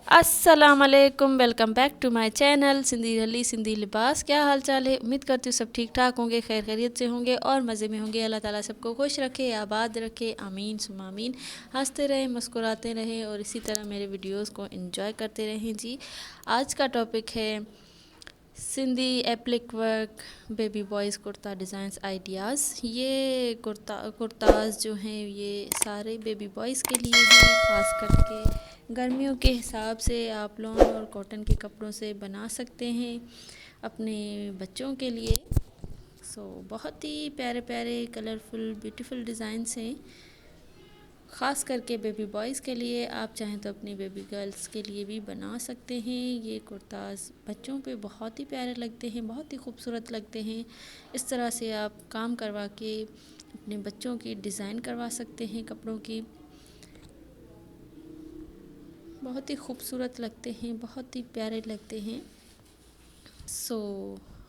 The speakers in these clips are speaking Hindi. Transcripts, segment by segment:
अस्सलाम वालेकुम, welcome back to my channel Sindhi Ralli Sindhi लिबास। क्या हाल चाल है? उम्मीद करती हूँ सब ठीक ठाक होंगे, खैर खैरियत से होंगे और मज़े में होंगे। अल्लाह ताला सबको खुश रखे, आबाद रखे, आमीन सुम्मा आमीन। हंसते रहें, मुस्कुराते रहें और इसी तरह मेरे वीडियोस को एंजॉय करते रहें जी। आज का टॉपिक है Sindhi applique work baby boys kurta designs ideas. ये कुर्ताज़ जो हैं ये सारे बेबी बॉयज़ के लिए हैं, ख़ास करके गर्मियों के हिसाब से आप लॉन और कॉटन के कपड़ों से बना सकते हैं अपने बच्चों के लिए। बहुत ही प्यारे प्यारे कलरफुल ब्यूटीफुल डिज़ाइंस हैं, ख़ास करके बेबी बॉयज़ के लिए। आप चाहें तो अपनी बेबी गर्ल्स के लिए भी बना सकते हैं। ये कुर्ताज़ बच्चों पे बहुत ही प्यारे लगते हैं, बहुत ही खूबसूरत लगते हैं। इस तरह से आप काम करवा के अपने बच्चों की डिज़ाइन करवा सकते हैं कपड़ों की। बहुत ही खूबसूरत लगते हैं, बहुत ही प्यारे लगते हैं।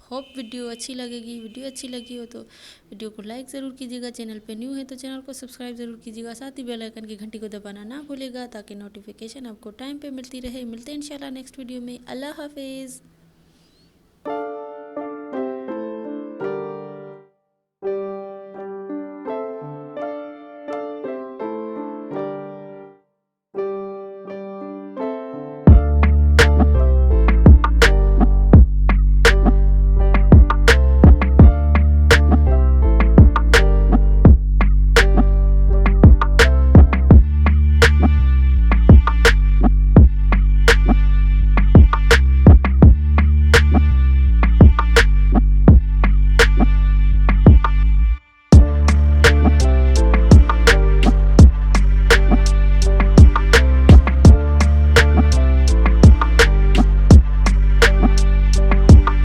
होप वीडियो अच्छी लगेगी। वीडियो अच्छी लगी हो तो वीडियो को लाइक ज़रूर कीजिएगा। चैनल पे न्यू है तो चैनल को सब्सक्राइब ज़रूर कीजिएगा। साथ ही बेल आइकन की घंटी को दबाना ना भूलिएगा ताकि नोटिफिकेशन आपको टाइम पे मिलती रहे। मिलते हैं इंशाल्लाह नेक्स्ट वीडियो में। अल्लाह हाफिज़।